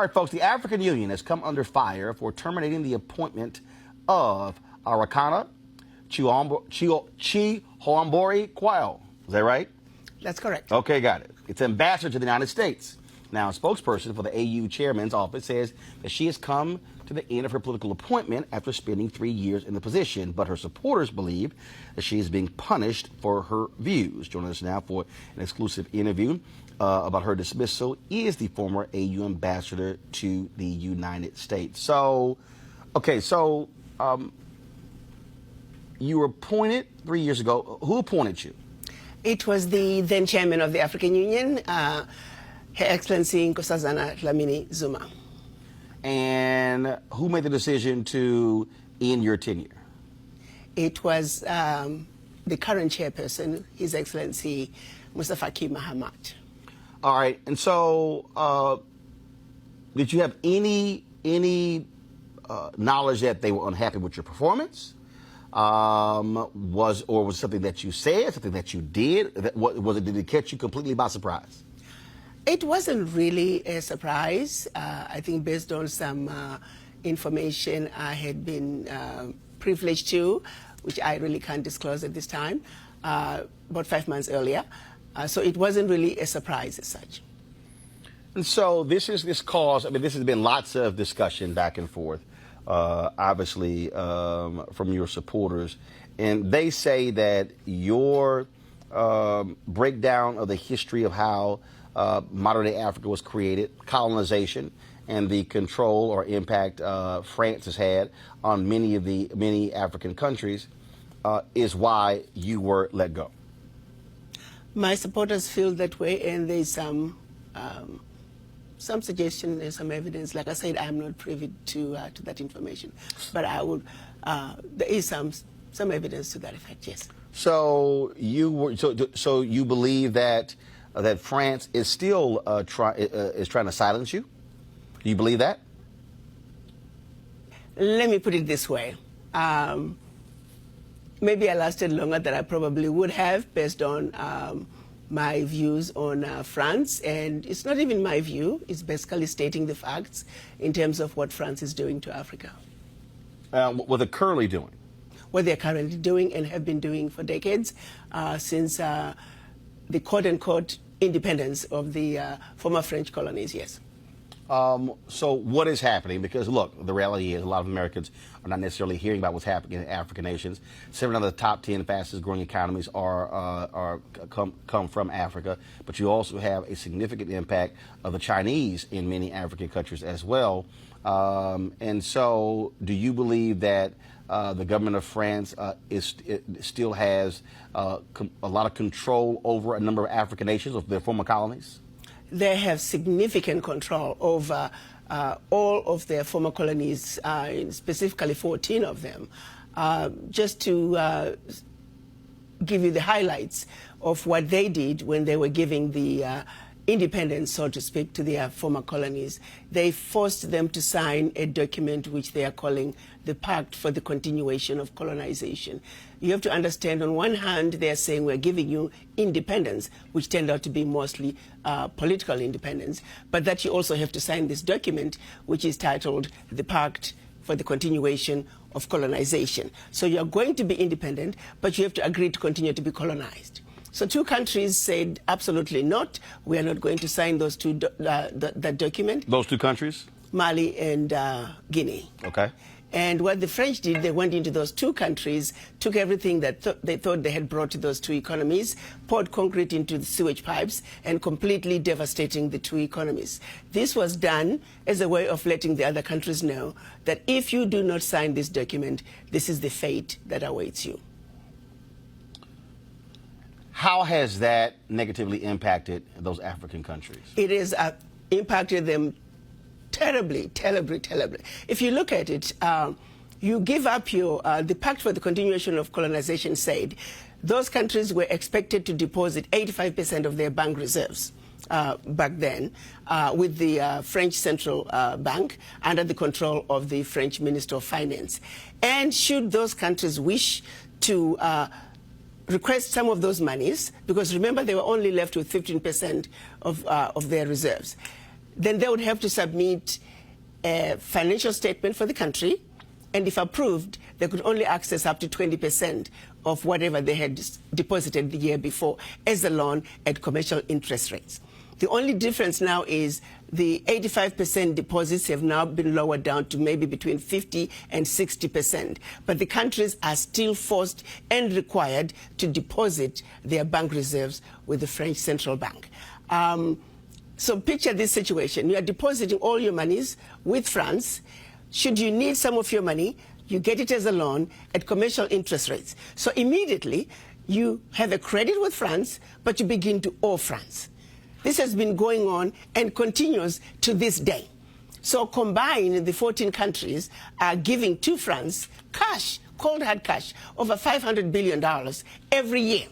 All right, folks, the African Union has come under fire for terminating the appointment of Arikana Chihombori-Quao. Is that right? That's correct. Okay, got it. It's ambassador to the United States. Now, a spokesperson for the AU chairman's office says that she has come to the end of her political appointment after spending 3 years in the position, but her supporters believe that she is being punished for her views. Joining us now for an exclusive interview about her dismissal is the former AU ambassador to the United States. So, okay, you were appointed 3 years ago. Who appointed you? It was the then chairman of the African Union, Her Excellency Nkosazana Dlamini Zuma. And who made the decision to end your tenure? It was the current chairperson, His Excellency Mustafa Mahamat. All right, and so did you have any knowledge that they were unhappy with your performance? Was it something that you said, something that you did? Did it catch you completely by surprise? It wasn't really a surprise. I think based on some information I had been privileged to, which I really can't disclose at this time, about 5 months earlier. So it wasn't really a surprise as such. And so this cause, I mean, this has been lots of discussion back and forth, obviously, from your supporters. And they say that your breakdown of the history of how modern-day Africa was created, colonization, and the control or impact France has had on many African countries is why you were let go. My supporters feel that way, and there's some suggestion and some evidence. Like I said, I'm not privy to that information, but I would. There is some evidence to that effect. Yes. So you believe that France is still trying to silence you? Do you believe that? Let me put it this way. Maybe I lasted longer than I probably would have based on my views on France. And it's not even my view. It's basically stating the facts in terms of what France is doing to Africa. What they're currently doing? What they're currently doing and have been doing for decades since the quote-unquote independence of the former French colonies, yes. So what is happening? Because, look, the reality is a lot of Americans are not necessarily hearing about what's happening in African nations. 7 of the top 10 fastest growing economies come from Africa. But you also have a significant impact of the Chinese in many African countries as well. And so do you believe that the government of France still has a lot of control over a number of African nations, of their former colonies? They have significant control over all of their former colonies, specifically 14 of them. Just to give you the highlights of what they did when they were giving the independence, so to speak, to their former colonies, they forced them to sign a document which they are calling the Pact for the Continuation of Colonization. You have to understand, on one hand, they are saying we're giving you independence, which turned out to be mostly political independence, but that you also have to sign this document, which is titled the Pact for the Continuation of Colonization. So you're going to be independent, but you have to agree to continue to be colonized. So 2 countries said absolutely not. We are not going to sign those that document. Those 2 countries? Mali and Guinea. Okay. And what the French did, they went into those 2 countries, took everything that they thought they had brought to those 2 economies, poured concrete into the sewage pipes, and completely devastating the 2 economies. This was done as a way of letting the other countries know that if you do not sign this document, this is the fate that awaits you. How has that negatively impacted those African countries? It has impacted them terribly, terribly, terribly. If you look at it, you give up the Pact for the Continuation of Colonization said those countries were expected to deposit 85% of their bank reserves back then with the French Central Bank under the control of the French Minister of Finance. And should those countries wish to request some of those monies, because remember they were only left with 15% of their reserves. then they would have to submit a financial statement for the country, and if approved, they could only access up to 20% of whatever they had deposited the year before as a loan at commercial interest rates. The only difference now is the 85% deposits have now been lowered down to maybe between 50 and 60%. But the countries are still forced and required to deposit their bank reserves with the French Central Bank. So picture this situation. You are depositing all your monies with France. Should you need some of your money, you get it as a loan at commercial interest rates. So immediately, you have a credit with France, but you begin to owe France. This has been going on and continues to this day. So combined, the 14 countries are giving to France cash, cold hard cash, over $500 billion every year.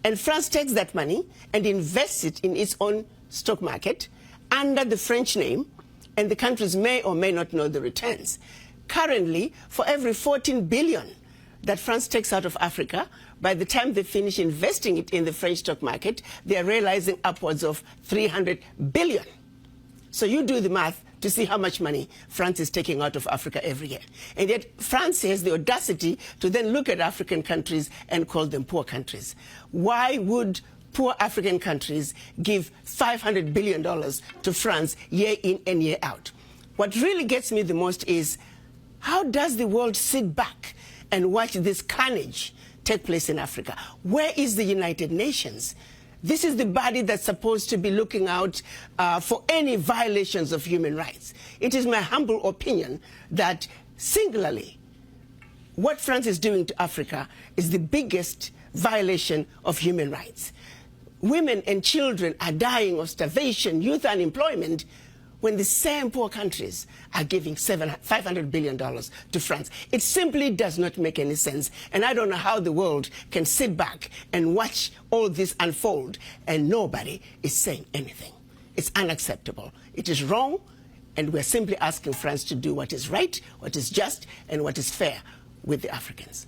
And France takes that money and invests it in its own stock market under the French name, and the countries may or may not know the returns. Currently, for every 14 billion that France takes out of Africa, by the time they finish investing it in the French stock market, they are realizing upwards of 300 billion. So you do the math to see how much money France is taking out of Africa every year. And yet France has the audacity to then look at African countries and call them poor countries. Why would poor African countries give $500 billion to France year in and year out? What really gets me the most is, how does the world sit back and watch this carnage take place in Africa? Where is the United Nations? This is the body that's supposed to be looking out for any violations of human rights. It is my humble opinion that singularly, what France is doing to Africa is the biggest violation of human rights. Women and children are dying of starvation, youth unemployment, when the same poor countries are giving $500 billion to France. It simply does not make any sense. And I don't know how the world can sit back and watch all this unfold and nobody is saying anything. It's unacceptable. It is wrong, and we're simply asking France to do what is right, what is just, and what is fair with the Africans.